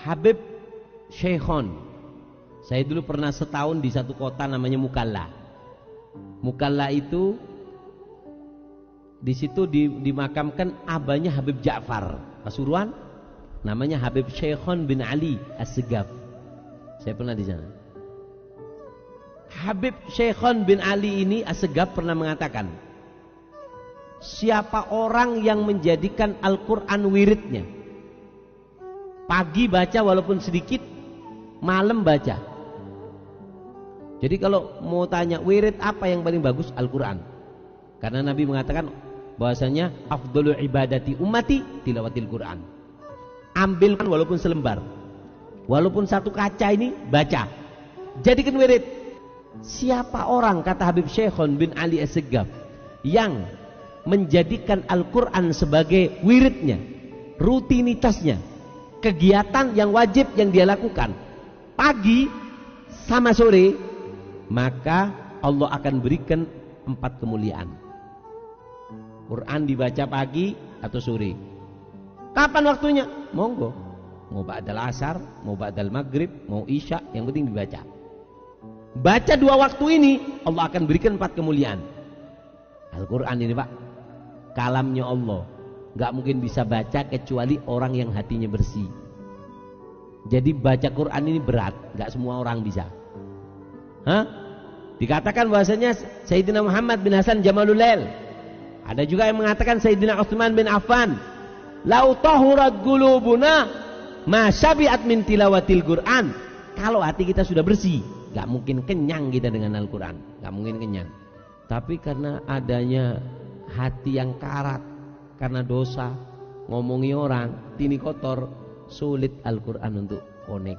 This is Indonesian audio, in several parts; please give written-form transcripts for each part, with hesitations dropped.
Habib Syekhon. Saya dulu pernah setahun di satu kota namanya Mukalla. Mukalla itu di situ dimakamkan abahnya Habib Ja'far Pasuruan, namanya Habib Syekhon bin Ali As-Segaf. Saya pernah di sana. Habib Syekhon bin Ali ini As-Segaf pernah mengatakan, siapa orang yang menjadikan Al-Quran wiridnya, pagi baca walaupun sedikit, malam baca. Jadi kalau mau tanya wirid apa yang paling bagus, Al-Quran. Karena Nabi mengatakan bahwasanya afdhalul ibadati ummati tilawatil Quran. Ambilkan walaupun selembar, walaupun satu kaca ini baca, jadikan wirid. Siapa orang, kata Habib Syekhon bin Ali As-Segaf, yang menjadikan Al-Quran sebagai wiridnya, rutinitasnya, kegiatan yang wajib yang dia lakukan pagi sama sore, maka Allah akan berikan 4 kemuliaan. Quran dibaca pagi atau sore. Kapan waktunya? Monggo. Mau ba'dal asar, mau ba'dal maghrib, mau isya, yang penting dibaca. Baca 2 waktu ini, Allah akan berikan 4 kemuliaan. Al-Quran ini Pak, kalamnya Allah, gak mungkin bisa baca kecuali orang yang hatinya bersih. Jadi baca Quran ini berat, gak semua orang bisa. Dikatakan bahwasanya Sayyidina Muhammad bin Hasan Jamalul Lail. Ada juga yang mengatakan Sayyidina Utsman bin Affan, lau tahurat qulubuna ma syabi'at min tilawatil Quran. Kalau hati kita sudah bersih, gak mungkin kenyang kita dengan Al-Quran, gak mungkin kenyang. Tapi karena adanya hati yang karat, karena dosa, ngomongi orang, tini kotor, sulit Al-Quran untuk connect.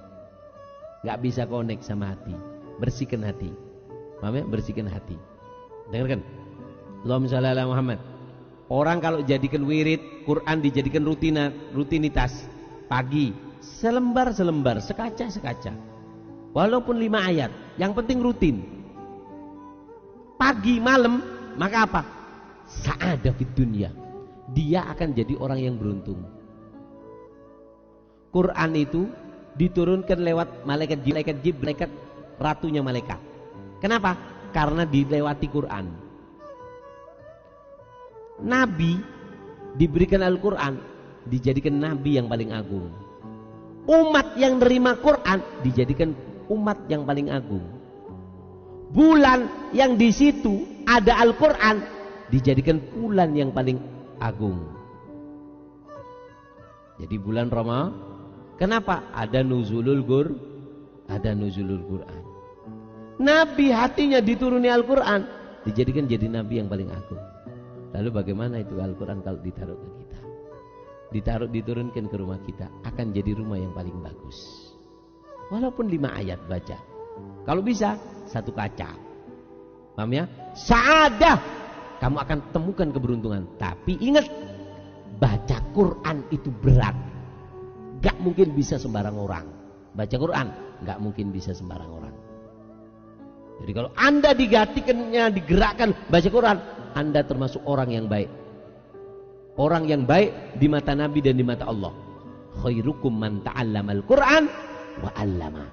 Gak bisa connect sama hati. Bersihkan hati. Paham ya? Bersihkan hati. Dengarkan. Allahumma shalli ala Muhammad. Orang kalau jadikan wirid, Quran dijadikan rutinitas. Pagi, selembar-selembar, sekaca-sekaca. Walaupun 5 ayat, yang penting rutin. Pagi, malam, maka apa? Sa'adah fid dunya. Dia akan jadi orang yang beruntung. Quran itu diturunkan lewat malaikat Jibril, malaikat ratunya malaikat. Kenapa? Karena dilewati Quran. Nabi diberikan Al-Quran, dijadikan nabi yang paling agung. Umat yang nerima Quran dijadikan umat yang paling agung. Bulan yang di situ ada Al-Quran dijadikan bulan yang paling agung. Jadi bulan Ramadan, kenapa? Ada nuzulul Quran. Nabi hatinya dituruni Al-Quran, dijadikan jadi nabi yang paling agung. Lalu bagaimana itu Al-Quran kalau ditaruh ke kita? Diturunkan ke rumah kita, akan jadi rumah yang paling bagus. Walaupun 5 ayat baca. Kalau bisa 1 kaca. Paham ya? Sa'adah. Kamu akan temukan keberuntungan. Tapi ingat, baca Quran itu berat. Gak mungkin bisa sembarang orang. Baca Quran gak mungkin bisa sembarang orang. Jadi kalau Anda digerakkan baca Quran, Anda termasuk orang yang baik. Orang yang baik di mata Nabi dan di mata Allah. Khairukum man ta'allamal Quran wa 'allama.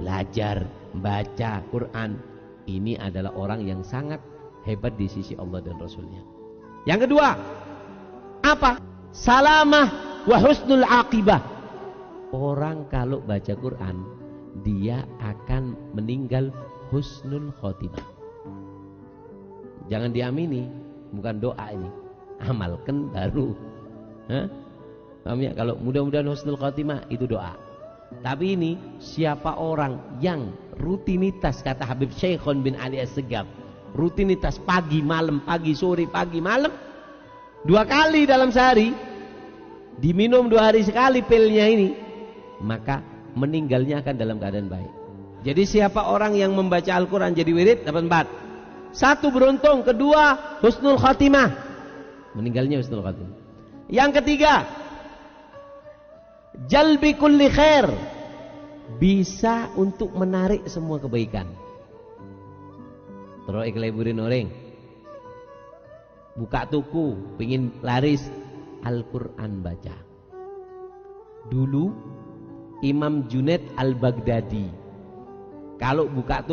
Belajar baca Quran, ini adalah orang yang sangat hebat di sisi Allah dan Rasulnya. Yang kedua, apa? Salamah wa husnul aqibah. Orang kalau baca Quran, dia akan meninggal husnul khotimah. Jangan diamini, bukan doa ini. Amalkan baru. Paham ya? Kalau mudah-mudahan husnul khotimah itu doa. Tapi ini siapa orang yang rutinitas, kata Habib Syekhon bin Ali As-Segaf, rutinitas pagi malam, pagi sore, pagi malam, 2 kali dalam sehari, diminum 2 hari sekali pilnya ini, maka meninggalnya akan dalam keadaan baik. Jadi siapa orang yang membaca Al-Quran jadi wirid, dapat 4. 1 beruntung, 2 husnul khatimah, meninggalnya husnul khatimah. Yang ketiga, jalbi kulli khair, bisa untuk menarik semua kebaikan. Terus ikleburin orang, buka tuku, pingin laris, Al-Quran baca. Dulu Imam Junaid Al-Baghdadi. Kalau buka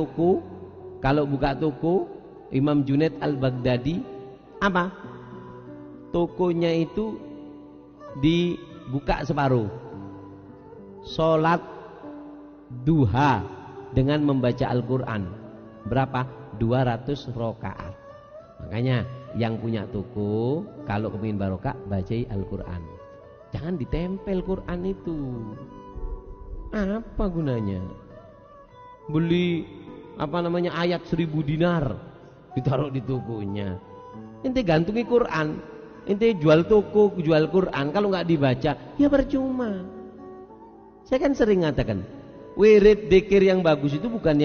toko Imam Junaid Al-Baghdadi, apa? Tokonya itu dibuka separuh. Sholat duha dengan membaca Al-Quran. Berapa? 200 rakaat. Makanya yang punya toko, kalau kepingin barokah, bacai Al-Quran. Jangan ditempel Quran itu. Apa gunanya? Beli ayat 1000 dinar ditaruh di tokonya. Ente gantungi Quran, ente jual toko, jual Quran, kalau nggak dibaca ya percuma. Saya kan sering mengatakan, wirid dzikir yang bagus itu bukan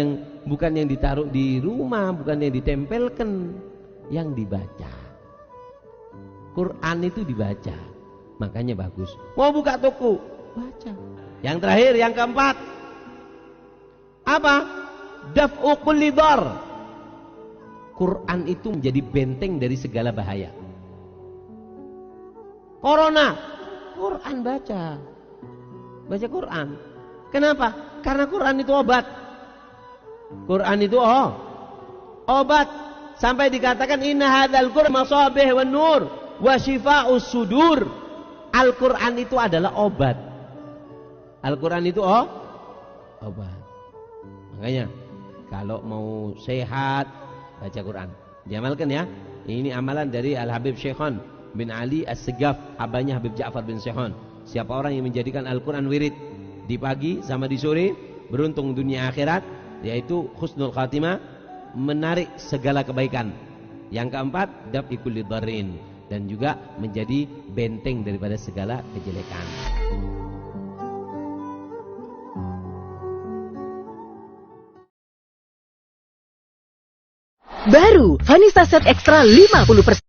yang ditaruh di rumah, bukan yang ditempelkan, yang dibaca. Quran itu dibaca, makanya bagus. Mau buka toko, baca. Yang terakhir, yang keempat, apa? Daf'u kulli dhar. Quran itu menjadi benteng dari segala bahaya. Corona, Quran baca. Baca Quran. Kenapa? Karena Quran itu obat. Quran itu obat. Sampai dikatakan inna hadzal Qur'an masabih wan nur wa syifaa'us sudur. Al-Quran itu adalah obat. Al-Quran itu obat. Makanya kalau mau sehat, baca Quran. Diamalkan ya. Ini amalan dari Al-Habib Syekhon bin Ali As-Segaf, abahnya Habib Ja'far bin Syekhon. Siapa orang yang menjadikan Al-Quran wirid di pagi sama di sore, beruntung dunia akhirat, yaitu husnul khatimah, menarik segala kebaikan. Yang keempat, daf'i kulli dharrin, dan juga menjadi benteng daripada segala kejelekan. Baru Vanessa Set Extra 50%.